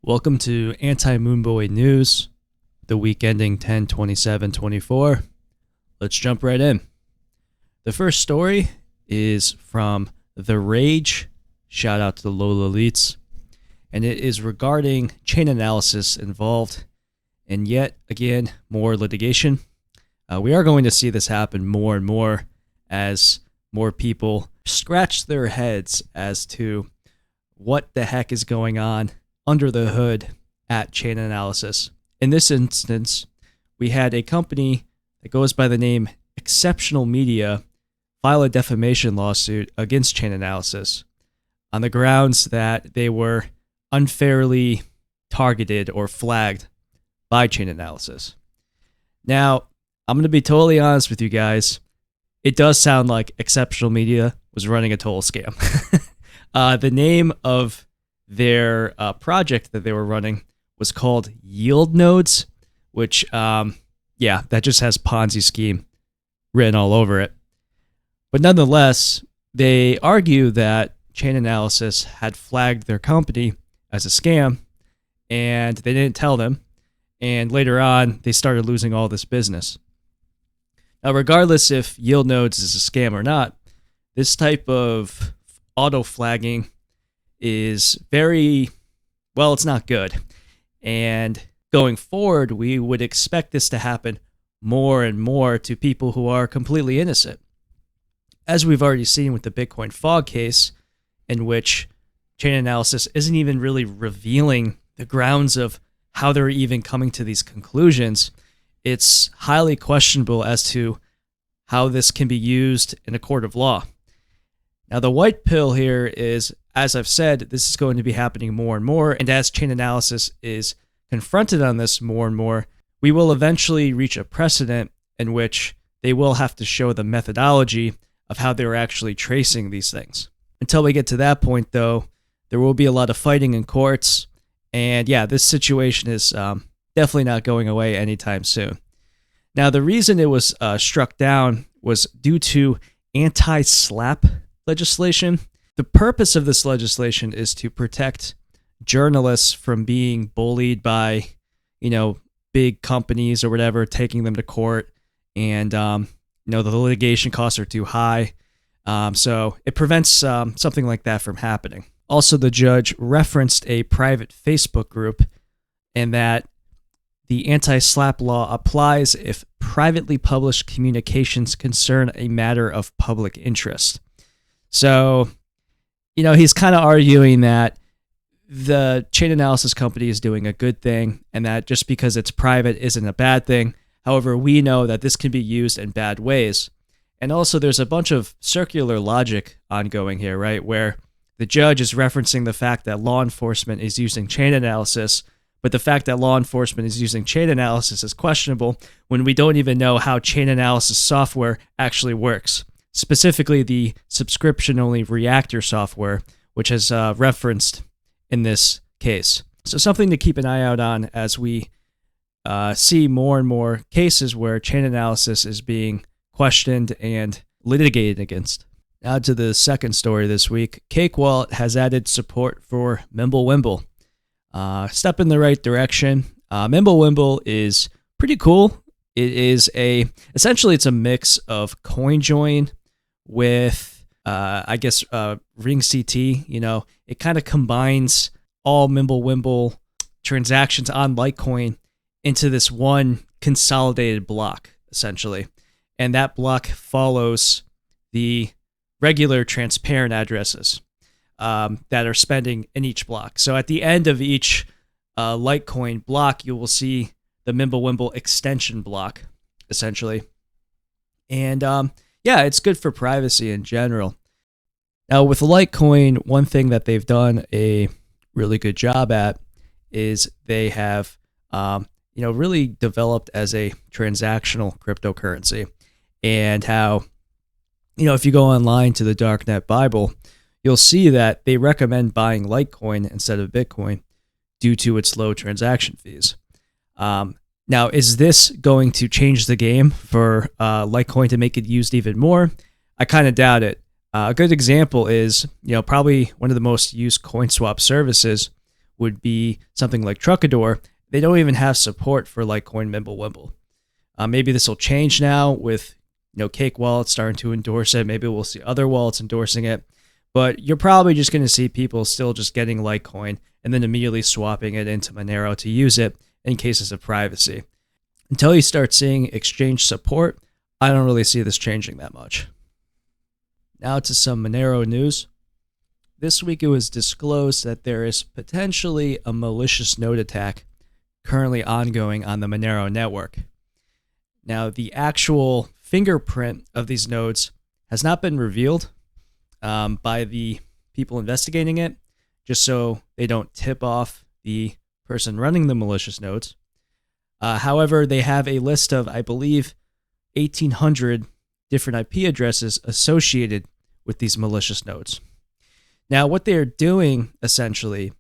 Welcome to Anti-Moonboy News, the week ending 10/27/24. Let's jump right in. The first story is from The Rage. Shout out to the Lola Elites. And it is regarding chain analysis involved in yet again more litigation. We are going to see this happen more and more as more people scratch their heads as to what the heck is going on under the hood at chain analysis. In this instance, we had a company that goes by the name Exceptional Media file a defamation lawsuit against chain analysis on the grounds that they were unfairly targeted or flagged by chain analysis. Now, I'm going to be totally honest with you guys. It does sound like Exceptional Media was running a total scam. The name of their project that they were running was called Yield Nodes, which, that just has Ponzi scheme written all over it. But nonetheless, they argue that chain analysis had flagged their company as a scam, and they didn't tell them. And later on, they started losing all this business. Now, regardless if Yield Nodes is a scam or not, this type of auto flagging is it's not good. And going forward, we would expect this to happen more and more to people who are completely innocent. As we've already seen with the Bitcoin fog case, in which chain analysis isn't even really revealing the grounds of how they're even coming to these conclusions, it's highly questionable as to how this can be used in a court of law. Now, the white pill here is, as I've said, this is going to be happening more and more, and as chain analysis is confronted on this more and more, we will eventually reach a precedent in which they will have to show the methodology of how they were actually tracing these things. Until we get to that point, though, there will be a lot of fighting in courts, and this situation is definitely not going away anytime soon. Now, the reason it was struck down was due to anti-SLAPP legislation. The purpose of this legislation is to protect journalists from being bullied by, big companies or whatever, taking them to court, and the litigation costs are too high. So it prevents something like that from happening. Also, the judge referenced a private Facebook group, and that the anti-SLAPP law applies if privately published communications concern a matter of public interest. So, he's kind of arguing that the chain analysis company is doing a good thing, and that just because it's private isn't a bad thing. However, we know that this can be used in bad ways. And also, there's a bunch of circular logic ongoing here, right? Where the judge is referencing the fact that law enforcement is using chain analysis, but the fact that law enforcement is using chain analysis is questionable when we don't even know how chain analysis software actually works. Specifically, the subscription-only reactor software, which is referenced in this case. So something to keep an eye out on as we see more and more cases where chain analysis is being questioned and litigated against. Now to the second story this week. Cake Wallet has added support for Mimblewimble. Step in the right direction. Mimblewimble is pretty cool. It is essentially it's a mix of CoinJoin with RingCT. It kind of combines all Mimblewimble transactions on Litecoin into this one consolidated block, essentially. And that block follows the regular transparent addresses that are spending in each block. So at the end of each Litecoin block, you will see the Mimblewimble extension block, essentially. And it's good for privacy in general. Now, with Litecoin, one thing that they've done a really good job at is they have really developed as a transactional cryptocurrency. And how, if you go online to the Darknet Bible, you'll see that they recommend buying Litecoin instead of Bitcoin due to its low transaction fees. Now, is this going to change the game for Litecoin to make it used even more? I kind of doubt it. A good example is, probably one of the most used CoinSwap services would be something like Truckador. They don't even have support for Litecoin Mimblewimble. Maybe this will change now with Cake Wallet starting to endorse it. Maybe we'll see other wallets endorsing it. But you're probably just going to see people still just getting Litecoin and then immediately swapping it into Monero to use it in cases of privacy. Until you start seeing exchange support, I don't really see this changing that much. Now to some Monero news. This week it was disclosed that there is potentially a malicious node attack currently ongoing on the Monero network. Now, the actual fingerprint of these nodes has not been revealed by the people investigating it, just so they don't tip off the person running the malicious nodes. However, they have a list of, I believe, 1,800 different IP addresses associated with these malicious nodes. Now, what they're doing essentially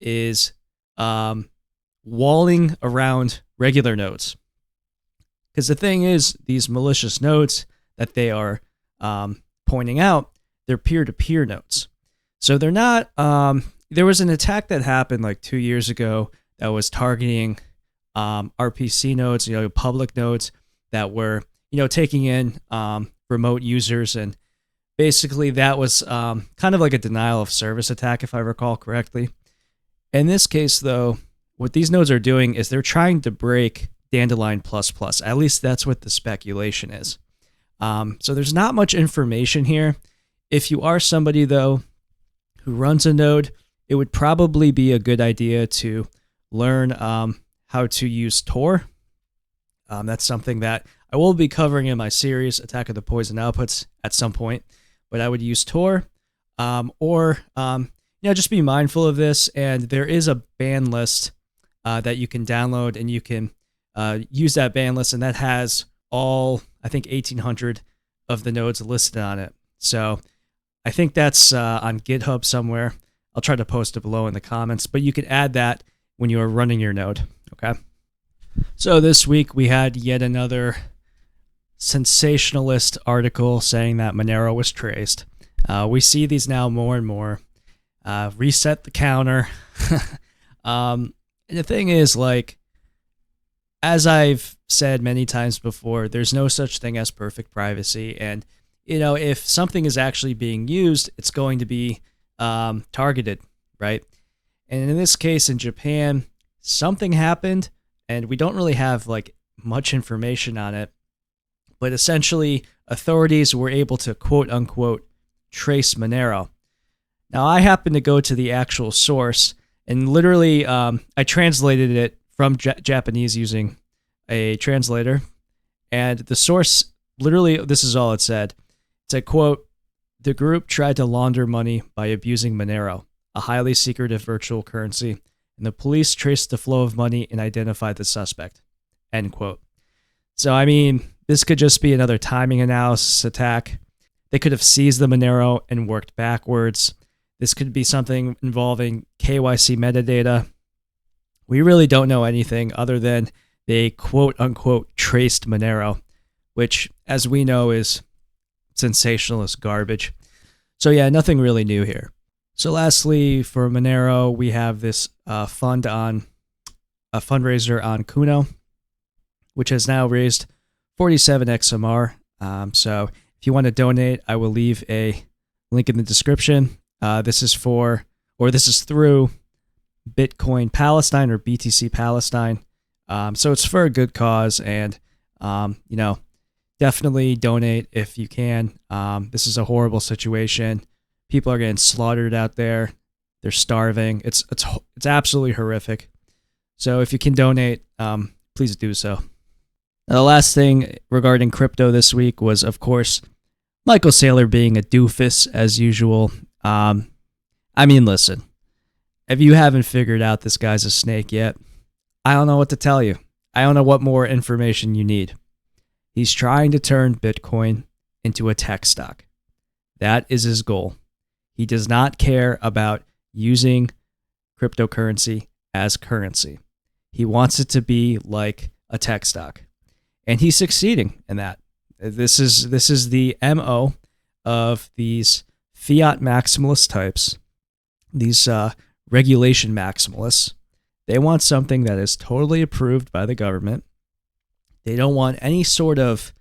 is walling around regular nodes. Because the thing is, these malicious nodes that they are pointing out, they're peer-to-peer nodes. So they're not, there was an attack that happened like 2 years ago that was targeting RPC nodes, public nodes that were, taking in remote users. And basically that was kind of like a denial of service attack, if I recall correctly. In this case, though, what these nodes are doing is they're trying to break Dandelion++. At least that's what the speculation is. So there's not much information here. If you are somebody, though, who runs a node, it would probably be a good idea to learn how to use Tor. That's something that I will be covering in my series, Attack of the Poison Outputs, at some point. But I would use Tor, or just be mindful of this. And there is a ban list that you can download, and you can use that ban list, and that has all, I think, 1,800 of the nodes listed on it. So I think that's on GitHub somewhere. I'll try to post it below in the comments, but you can add that when you are running your node, okay? So this week we had yet another sensationalist article saying that Monero was traced. We see these now more and more. Reset the counter. And the thing is, as I've said many times before, there's no such thing as perfect privacy. And, if something is actually being used, it's going to be targeted, right? And in this case, in Japan, something happened, and we don't really have much information on it. But essentially, authorities were able to quote unquote trace Monero. Now, I happened to go to the actual source, and literally, I translated it from Japanese using a translator. And the source, literally, this is all it said. It said, quote, "The group tried to launder money by abusing Monero, a highly secretive virtual currency, and the police traced the flow of money and identified the suspect." End quote. So, this could just be another timing analysis attack. They could have seized the Monero and worked backwards. This could be something involving KYC metadata. We really don't know anything other than they quote-unquote traced Monero, which, as we know, is sensationalist garbage. So yeah, nothing really new here. So lastly, for Monero, we have this fundraiser on Kuno, which has now raised 47 XMR. So if you want to donate, I will leave a link in the description. This is through Bitcoin Palestine, or BTC Palestine. So it's for a good cause, and definitely donate if you can. This is a horrible situation. People are getting slaughtered out there. They're starving. It's absolutely horrific. So if you can donate, please do so. Now, the last thing regarding crypto this week was, of course, Michael Saylor being a doofus as usual. Listen, if you haven't figured out this guy's a snake yet, I don't know what to tell you. I don't know what more information you need. He's trying to turn Bitcoin into a tech stock. That is his goal. He does not care about using cryptocurrency as currency. He wants it to be like a tech stock. And he's succeeding in that. This is the MO of these fiat maximalist types, these regulation maximalists. They want something that is totally approved by the government. They don't want any sort of,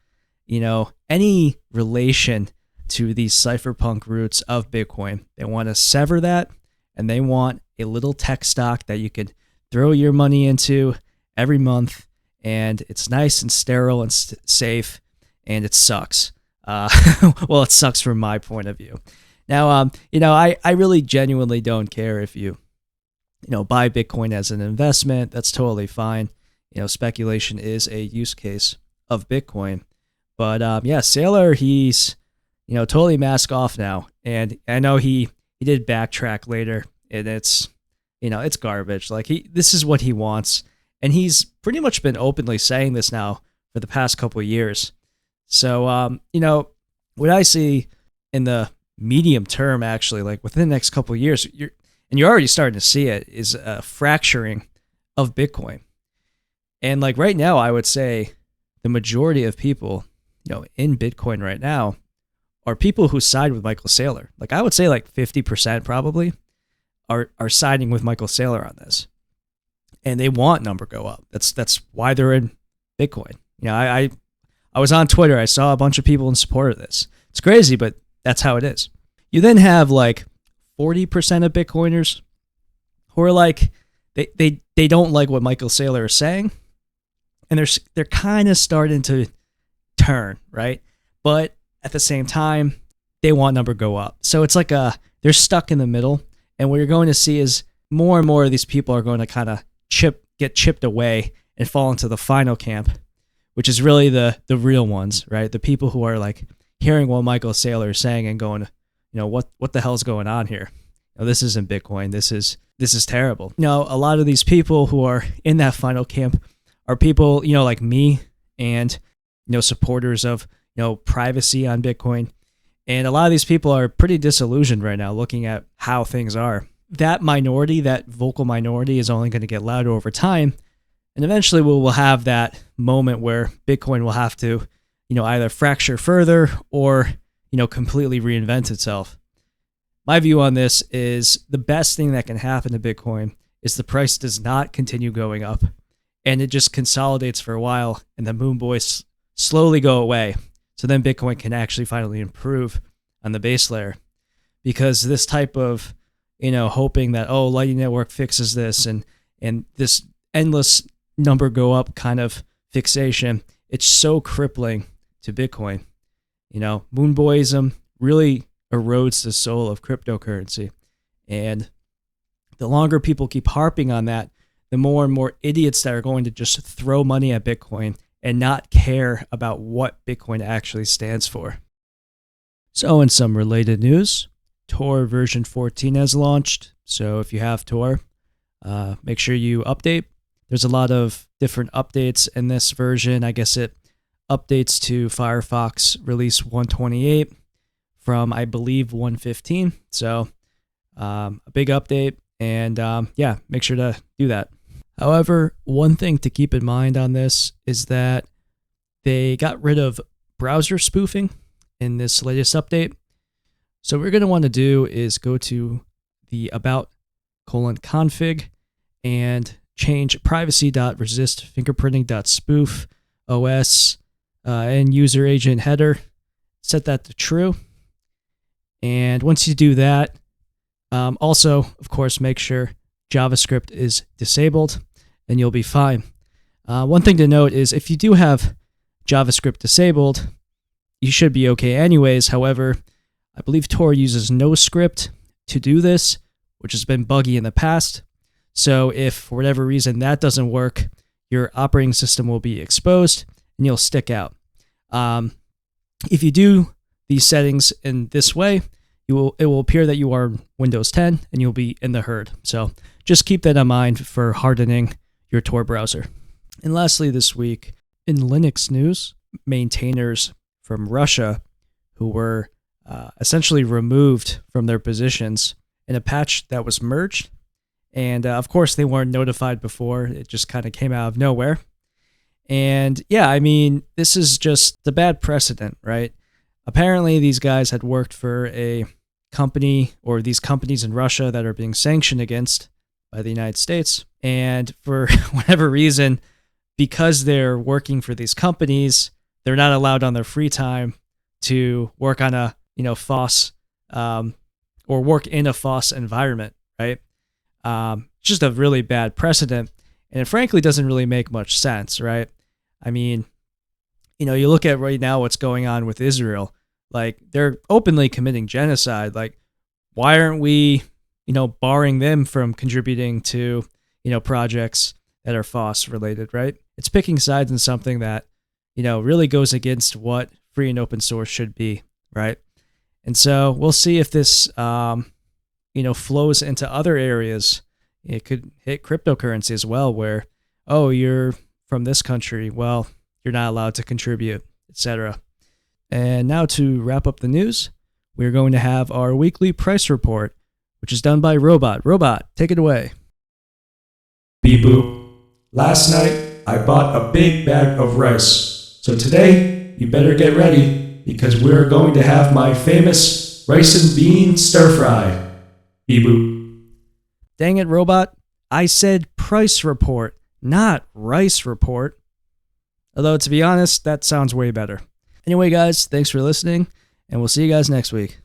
any relation to these cypherpunk roots of Bitcoin. They want to sever that, and they want a little tech stock that you can throw your money into every month, and it's nice and sterile and safe, and it sucks. Well, it sucks from my point of view. Now, I really genuinely don't care if you buy Bitcoin as an investment. That's totally fine. Speculation is a use case of Bitcoin. But Saylor, he's totally mask off now, and I know he did backtrack later, and it's it's garbage. Like this is what he wants, and he's pretty much been openly saying this now for the past couple of years. So what I see in the medium term, actually, like within the next couple of years, you're already starting to see it, is a fracturing of Bitcoin. And like right now, I would say the majority of people in Bitcoin right now are people who side with Michael Saylor. Like I would say like 50% probably are siding with Michael Saylor on this. And they want number go up. That's why they're in Bitcoin. I was on Twitter. I saw a bunch of people in support of this. It's crazy, but that's how it is. You then have like 40% of Bitcoiners who are like, they don't like what Michael Saylor is saying. And they're kind of starting to turn, right? But at the same time, they want number go up. So it's like they're stuck in the middle. And what you're going to see is more and more of these people are going to kind of get chipped away and fall into the final camp, which is really the real ones, right? The people who are like hearing what Michael Saylor is saying and going, what the hell's going on here? This isn't Bitcoin. This is terrible. A lot of these people who are in that final camp are people, like me and, supporters of, privacy on Bitcoin. And a lot of these people are pretty disillusioned right now looking at how things are. That minority, that vocal minority, is only going to get louder over time. And eventually we'll have that moment where Bitcoin will have to, either fracture further or, completely reinvent itself. My view on this is the best thing that can happen to Bitcoin is the price does not continue going up and it just consolidates for a while and the Moonboys slowly go away. So then Bitcoin can actually finally improve on the base layer, because this type of, hoping that, Lightning Network fixes this and this endless number go up kind of fixation, it's so crippling to Bitcoin. Moonboyism really erodes the soul of cryptocurrency. And the longer people keep harping on that, the more and more idiots that are going to just throw money at Bitcoin and not care about what Bitcoin actually stands for. So in some related news, Tor version 14 has launched. So if you have Tor, make sure you update. There's a lot of different updates in this version. I guess it updates to Firefox release 128 from, I believe, 115. So a big update, and make sure to do that. However, one thing to keep in mind on this is that they got rid of browser spoofing in this latest update. So what we're going to want to do is go to the about:config and change privacy.resist fingerprinting.spoof OS and user agent header. Set that to true. And once you do that, also, of course, make sure JavaScript is disabled and you'll be fine. One thing to note is if you do have JavaScript disabled, you should be okay anyways. However, I believe Tor uses no script to do this, which has been buggy in the past. So if for whatever reason that doesn't work, your operating system will be exposed and you'll stick out. If you do these settings in this way, it will appear that you are Windows 10 and you'll be in the herd. So just keep that in mind for hardening your Tor browser. And lastly, this week in Linux news, maintainers from Russia who were essentially removed from their positions in a patch that was merged. And of course, they weren't notified before. It just kind of came out of nowhere. And yeah, I mean, this is just the bad precedent, right? Apparently, these guys had worked for a company or these companies in Russia that are being sanctioned against by the United States. And for whatever reason, because they're working for these companies, they're not allowed on their free time to work on a, FOSS or work in a FOSS environment, right? Just a really bad precedent. And it frankly doesn't really make much sense, right? I mean, you look at right now what's going on with Israel. Like, they're openly committing genocide. Like, why aren't we, barring them from contributing to, projects that are FOSS related, right? It's picking sides in something that, really goes against what free and open source should be, right? And so we'll see if this, flows into other areas. It could hit cryptocurrency as well, where, oh, you're from this country, well, you're not allowed to contribute, etc. And now to wrap up the news, we're going to have our weekly price report, which is done by Robot. Robot, take it away. Beep boop. Last night, I bought a big bag of rice. So today, you better get ready, because we're going to have my famous rice and bean stir fry. Beep boop. Dang it, Robot. I said price report, not rice report. Although, to be honest, that sounds way better. Anyway, guys, thanks for listening, and we'll see you guys next week.